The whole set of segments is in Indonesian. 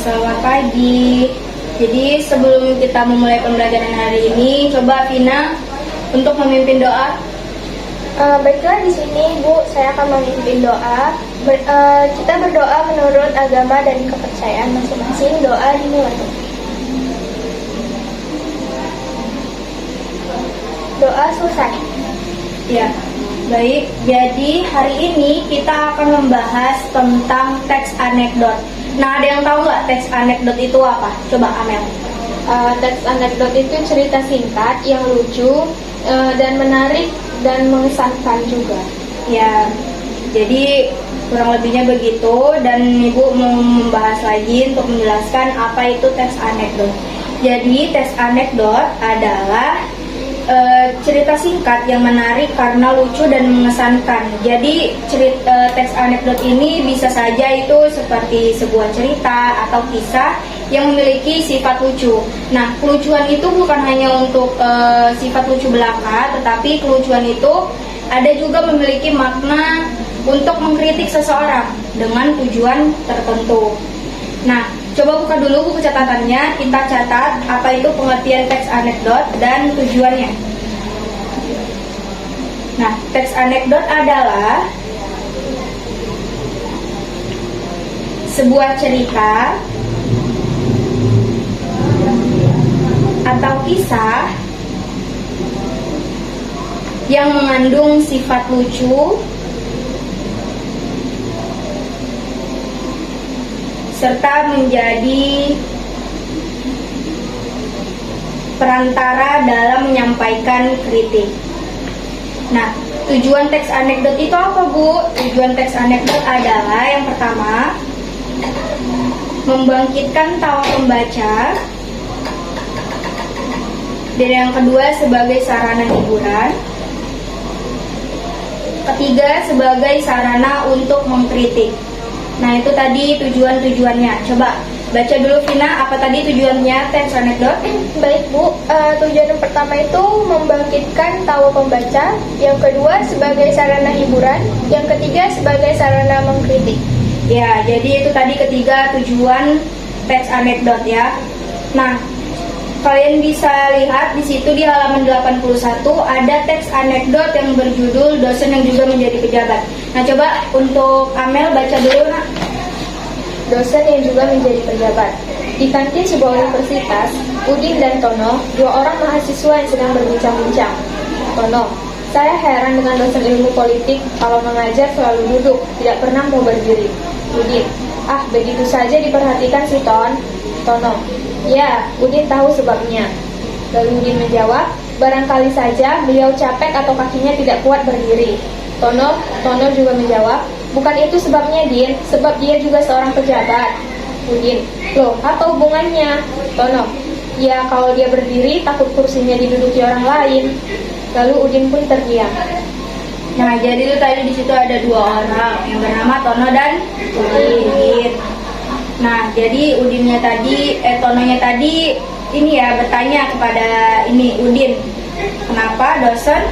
Selamat pagi. Jadi sebelum kita memulai pembelajaran hari ini, coba Vina untuk memimpin doa. Baiklah, di sini Bu, saya akan memimpin doa. Kita berdoa menurut agama dan kepercayaan masing-masing. Doa dimulai. Doa selesai. Ya, baik. Jadi hari ini kita akan membahas tentang teks anekdot. Nah, ada yang tahu nggak teks anekdot itu apa? Coba Amel. Teks anekdot itu cerita singkat yang lucu dan menarik dan mengesankan juga. Ya, jadi kurang lebihnya begitu, dan Ibu mau membahas lagi untuk menjelaskan apa itu teks anekdot. Jadi teks anekdot adalah cerita singkat yang menarik karena lucu dan mengesankan. Jadi teks anekdot ini bisa saja itu seperti sebuah cerita atau kisah yang memiliki sifat lucu. Nah, kelucuan itu bukan hanya untuk sifat lucu belaka, tetapi kelucuan itu ada juga memiliki makna untuk mengkritik seseorang dengan tujuan tertentu. Nah, coba buka dulu buku catatannya, kita catat apa itu pengertian teks anekdot dan tujuannya. Nah, teks anekdot adalah sebuah cerita atau kisah yang mengandung sifat lucu serta menjadi perantara dalam menyampaikan kritik. Nah, tujuan teks anekdot itu apa, Bu? Tujuan teks anekdot adalah yang pertama, membangkitkan tawa pembaca, dan yang kedua sebagai sarana hiburan, ketiga sebagai sarana untuk mengkritik. Nah, itu tadi tujuan-tujuannya. Coba baca dulu Vina, apa tadi tujuannya teks anekdot? Baik Bu, tujuan yang pertama itu membangkitkan tawa pembaca, yang kedua sebagai sarana hiburan, yang ketiga sebagai sarana mengkritik. Ya, jadi itu tadi ketiga tujuan teks anekdot ya. Nah, kalian bisa lihat di situ di halaman 81 ada teks anekdot yang berjudul Dosen yang juga menjadi pejabat. Nah, coba untuk Amel baca dulu, Nak. Dosen yang juga menjadi pejabat. Di kantin sebuah universitas, Udin dan Tono, dua orang mahasiswa yang sedang berbincang-bincang. Tono, saya heran dengan dosen ilmu politik, kalau mengajar selalu duduk, tidak pernah mau berdiri. Udin, begitu saja diperhatikan si Tono, ya, Udin tahu sebabnya. Lalu Udin menjawab, barangkali saja beliau capek atau kakinya tidak kuat berdiri. Tono juga menjawab, bukan itu sebabnya, Din, sebab dia juga seorang pejabat. Udin, loh, apa hubungannya? Tono, ya kalau dia berdiri takut kursinya diduduki orang lain. Lalu Udin pun terdiam. Nah, jadi itu tadi di situ ada dua orang yang bernama Tono dan Udin. Nah, jadi Tononya tadi ini ya bertanya kepada Udin, kenapa dosen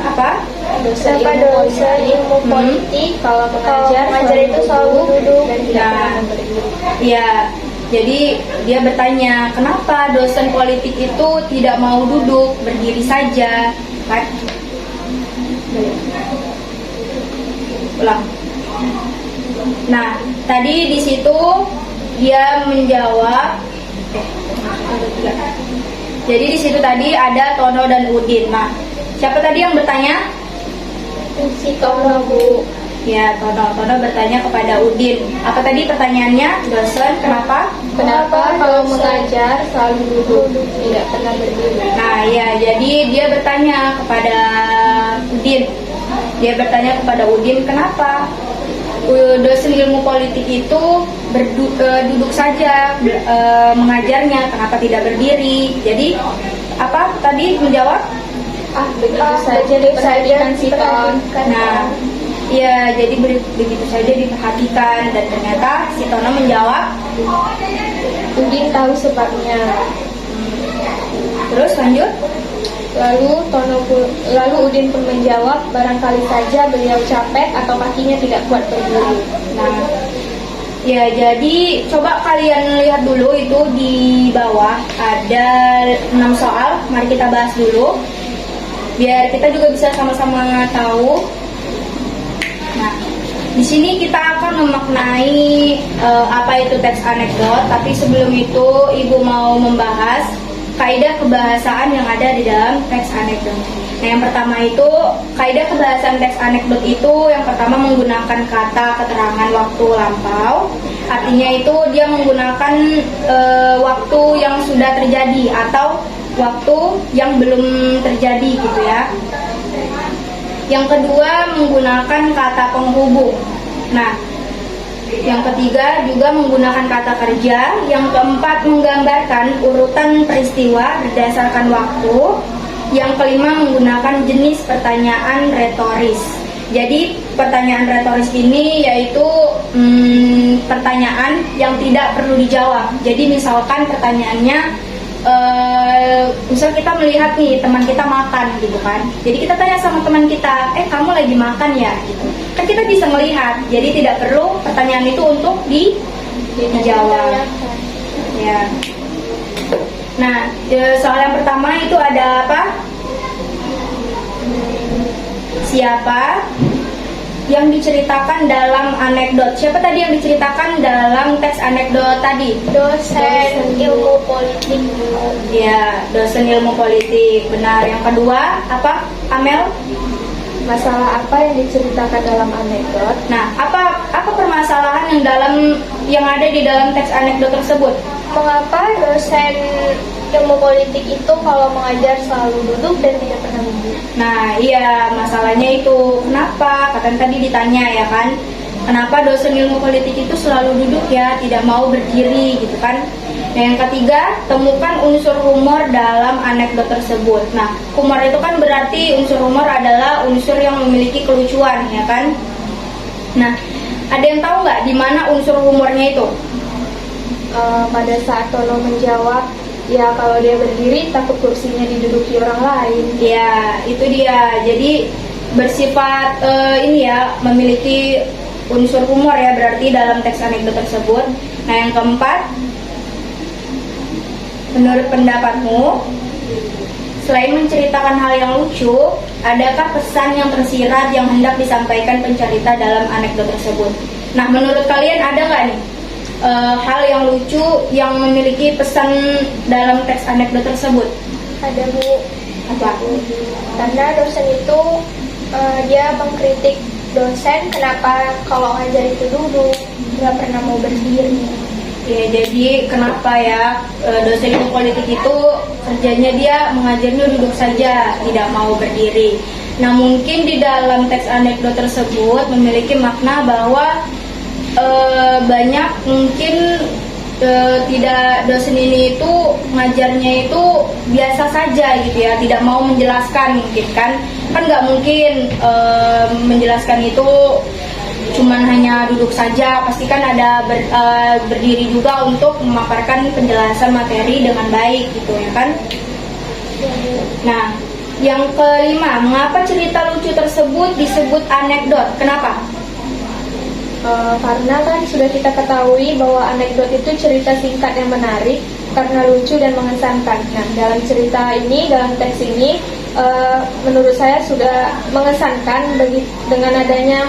apa? Dosen ilmu politik kalau mengajar itu selalu duduk dan tidak pernah berdiri. Ya, jadi dia bertanya, kenapa dosen politik itu tidak mau duduk, berdiri saja, kan? Ulang. Nah, tadi di situ dia menjawab. Jadi di situ tadi ada Tono dan Udin. Nah, siapa tadi yang bertanya? Si Tono, Bu. Ya, Tono bertanya kepada Udin. Apa tadi pertanyaannya? Dosen, kenapa? Kenapa kalau mengajar selalu duduk, tidak pernah berdiri? Nah, ya, jadi dia bertanya kepada Udin. Kenapa dosen ilmu politik itu duduk saja mengajarnya, kenapa tidak berdiri? Jadi apa tadi menjawab? Begitu saja diperhatikan si Tono. Nah, ya, jadi begitu saja diperhatikan, dan ternyata si Tono menjawab, Udin tahu sebabnya. Terus lanjut. Lalu Udin pun menjawab, barangkali saja beliau capek atau kakinya tidak kuat berdiri. Nah, Ya, jadi coba kalian lihat dulu itu di bawah ada 6 soal. Mari kita bahas dulu biar kita juga bisa sama-sama tahu. Nah, di sini kita akan memaknai apa itu teks anekdot, tapi sebelum itu Ibu mau membahas kaidah kebahasaan yang ada di dalam teks anekdot. Nah, yang pertama itu kaidah kebahasaan teks anekdot itu yang pertama menggunakan kata keterangan waktu lampau. Artinya itu dia menggunakan waktu yang sudah terjadi atau waktu yang belum terjadi gitu ya. Yang kedua menggunakan kata penghubung. Nah, yang ketiga juga menggunakan kata kerja. Yang keempat menggambarkan urutan peristiwa berdasarkan waktu. Yang kelima menggunakan jenis pertanyaan retoris. Jadi pertanyaan retoris ini yaitu pertanyaan yang tidak perlu dijawab. Jadi misalkan pertanyaannya, misal kita melihat nih teman kita makan gitu kan. Jadi kita tanya sama teman kita, kamu lagi makan ya? Gitu. Kan kita bisa melihat. Jadi tidak perlu pertanyaan itu untuk dijawab. Ya. Nah, soal yang pertama itu ada apa? Siapa yang diceritakan dalam anekdot? Siapa tadi yang diceritakan dalam teks anekdot tadi? Dosen ilmu politik. Ya, dosen ilmu politik. Benar. Yang kedua apa? Amel? Masalah apa yang diceritakan dalam anekdot? Nah, apa permasalahan yang ada di dalam teks anekdot tersebut? Mengapa dosen ilmu politik itu kalau mengajar selalu duduk dan tidak pernah berdiri? Nah, iya, masalahnya itu kenapa? Kata tadi ditanya ya kan, kenapa dosen ilmu politik itu selalu duduk ya, tidak mau berdiri gitu kan? Nah, yang ketiga, temukan unsur humor dalam anekdot tersebut. Nah, humor itu kan berarti unsur humor adalah unsur yang memiliki kelucuan ya kan? Nah, ada yang tahu nggak di mana unsur humornya itu? Pada saat Tono menjawab, ya kalau dia berdiri takut kursinya diduduki orang lain. Ya, itu dia. Jadi bersifat ini ya, memiliki unsur humor ya berarti dalam teks anekdot tersebut. Nah, yang keempat, menurut pendapatmu, selain menceritakan hal yang lucu, adakah pesan yang tersirat yang hendak disampaikan pencerita dalam anekdot tersebut? Nah, menurut kalian ada nggak nih hal yang lucu yang memiliki pesan dalam teks anekdot tersebut? Ada, Bu. Apa? Karena dosen itu dia mengkritik dosen kenapa kalau ngajar itu duduk, nggak pernah mau berdiri. Ya, jadi kenapa ya dosen ilmu politik itu kerjanya dia mengajarnya duduk saja, tidak mau berdiri. Nah, mungkin di dalam teks anekdot tersebut memiliki makna bahwa banyak mungkin tidak dosen ini itu ngajarnya itu biasa saja gitu ya, tidak mau menjelaskan mungkin kan nggak mungkin menjelaskan itu cuman hanya duduk saja, pasti kan ada berdiri juga untuk memaparkan penjelasan materi dengan baik gitu ya kan. Nah, yang kelima, mengapa cerita lucu tersebut disebut anekdot? Kenapa? Karena kan sudah kita ketahui bahwa anekdot itu cerita singkat yang menarik karena lucu dan mengesankan. Nah, dalam cerita ini, dalam teks ini, menurut saya sudah mengesankan dengan adanya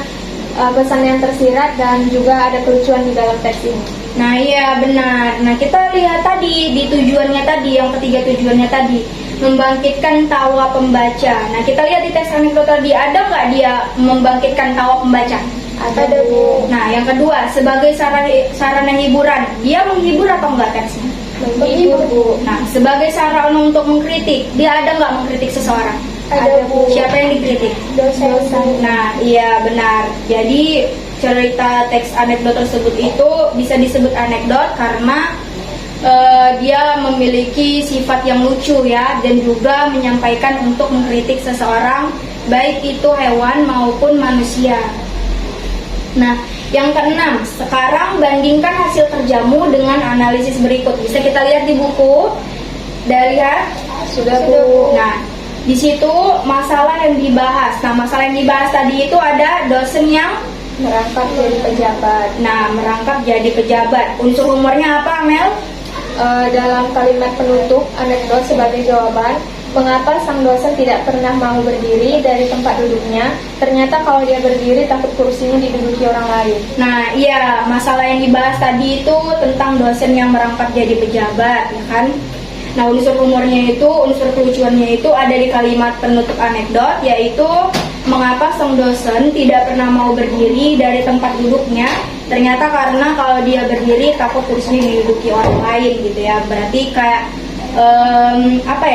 pesan yang tersirat dan juga ada kelucuan di dalam teks ini. Nah, iya benar. Nah, kita lihat tadi di tujuannya tadi, yang ketiga tujuannya tadi, membangkitkan tawa pembaca. Nah, kita lihat di teks anekdot tadi, ada nggak dia membangkitkan tawa pembaca? Ada, Bu. Nah, yang kedua, sebagai sarana hiburan, dia menghibur atau enggak teksnya? Menghibur, Bu. Nah, sebagai sarana untuk mengkritik, dia ada nggak mengkritik seseorang? Ada, Bu. Siapa yang dikritik? Dosen. Nah, iya benar. Jadi cerita teks anekdot tersebut itu bisa disebut anekdot karena dia memiliki sifat yang lucu ya, dan juga menyampaikan untuk mengkritik seseorang, baik itu hewan maupun manusia. Nah, yang keenam, sekarang bandingkan hasil kerjamu dengan analisis berikut. Bisa kita lihat di buku. Udah lihat? Sudah, Bu. Nah, di situ masalah yang dibahas. Nah, masalah yang dibahas tadi itu ada dosen yang Merangkap jadi pejabat. Nah, merangkap jadi pejabat. Unsur humornya apa, Mel? Dalam kalimat penutup anekdot sebagai jawaban, mengapa sang dosen tidak pernah mau berdiri dari tempat duduknya? Ternyata kalau dia berdiri takut kursinya diduduki orang lain. Nah, iya, masalah yang dibahas tadi itu tentang dosen yang merangkap jadi pejabat, ya kan? Nah, unsur humornya itu, unsur kelucuannya itu ada di kalimat penutup anekdot, yaitu mengapa sang dosen tidak pernah mau berdiri dari tempat duduknya. Ternyata karena kalau dia berdiri takut kursinya diduduki orang lain gitu ya. Berarti kayak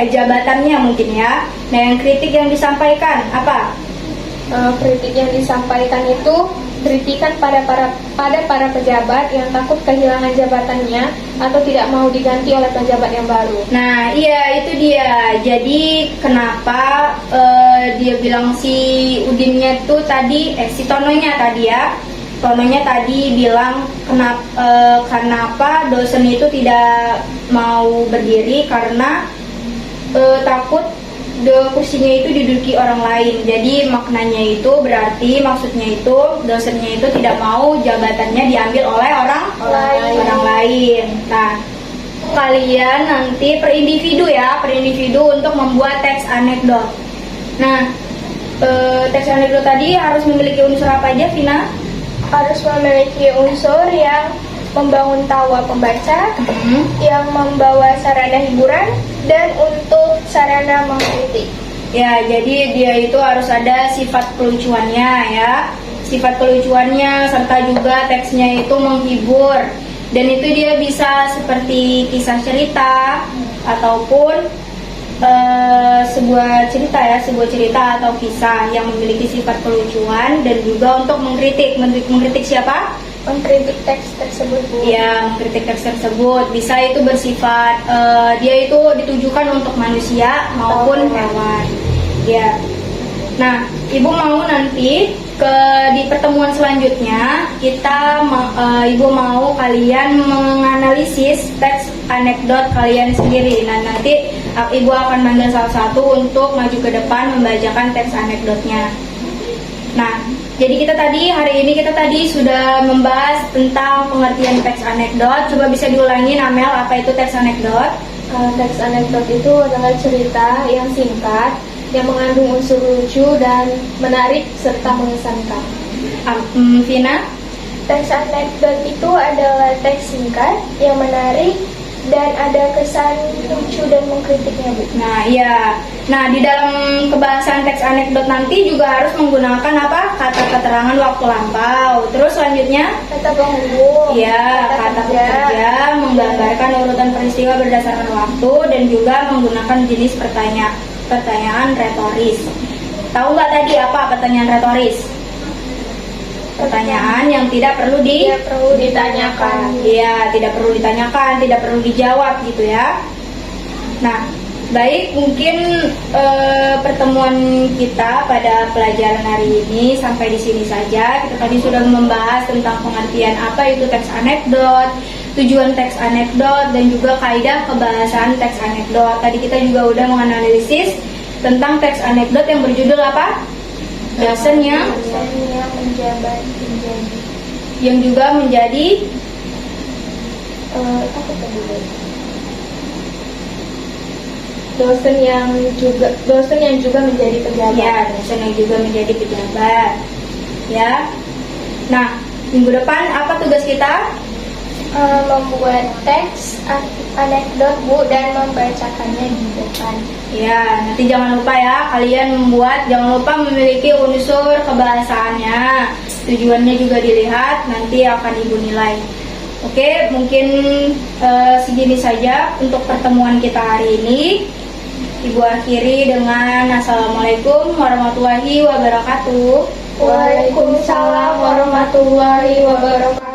jabatannya mungkin ya. Nah, yang kritik yang disampaikan apa? Kritik yang disampaikan itu kritikan pada para pejabat yang takut kehilangan jabatannya atau tidak mau diganti oleh pejabat yang baru. Nah, iya itu dia. Jadi kenapa dia bilang si Udinnya tuh tadi, si Tononya tadi ya. Tononya tadi bilang kenapa dosen itu tidak mau berdiri karena takut kursinya itu diduduki orang lain. Jadi maknanya itu berarti maksudnya itu dosennya itu tidak mau jabatannya diambil oleh orang lain. Nah, kalian nanti per individu untuk membuat teks anekdot. Nah, teks anekdot tadi harus memiliki unsur apa aja, Vina? Harus memiliki unsur yang membangun tawa pembaca, yang membawa sarana hiburan, dan untuk sarana mengkritik. Ya, jadi dia itu harus ada sifat kelucuannya ya. Sifat kelucuannya serta juga teksnya itu menghibur. Dan itu dia bisa seperti kisah cerita ataupun sebuah cerita atau kisah yang memiliki sifat kelucuan dan juga untuk mengkritik siapa? Mengkritik teks tersebut, Bu. Ya, mengkritik teks tersebut bisa itu bersifat dia itu ditujukan untuk manusia maupun hewan. Ya. Nah, Ibu mau nanti di pertemuan selanjutnya Ibu mau kalian menganalisis teks anekdot kalian sendiri. Nah, nanti Ibu akan manggil salah satu untuk maju ke depan membacakan teks anekdotnya. Nah, jadi hari ini kita sudah membahas tentang pengertian teks anekdot. Coba bisa diulangi, Amel, apa itu teks anekdot? Teks anekdot itu adalah cerita yang singkat, yang mengandung unsur lucu dan menarik serta mengesankan. Vina? Teks anekdot itu adalah teks singkat yang menarik dan ada kesan lucu dan mengkritiknya, Bu. Nah, iya. Nah, di dalam kebahasan teks anekdot nanti juga harus menggunakan apa? Kata keterangan waktu lampau. Terus selanjutnya? Kata penghubung. Iya, kata pekerja, menggambarkan urutan peristiwa berdasarkan waktu dan juga menggunakan jenis pertanyaan retoris. Tahu nggak tadi apa pertanyaan retoris? Pertanyaan yang tidak perlu ditanyakan. Iya, tidak perlu ditanyakan, tidak perlu dijawab gitu ya. Nah, baik, mungkin pertemuan kita pada pelajaran hari ini sampai di sini saja. Kita tadi sudah membahas tentang pengertian apa itu teks anekdot, tujuan teks anekdot, dan juga kaidah kebahasan teks anekdot. Tadi kita juga udah menganalisis tentang teks anekdot yang berjudul apa? Dosen yang menjabat yang juga menjadi dosen yang juga menjadi pejabat. Ya, dosen yang juga menjadi pejabat. Ya. Nah, minggu depan apa tugas kita? Membuat teks anekdot, Bu, dan membacakannya di depan. Ya, nanti jangan lupa ya, kalian jangan lupa memiliki unsur kebahasaannya. Tujuannya juga dilihat, nanti akan Ibu nilai. Oke, mungkin segini saja untuk pertemuan kita hari ini. Ibu akhiri dengan Assalamualaikum warahmatullahi wabarakatuh. Waalaikumsalam warahmatullahi wabarakatuh.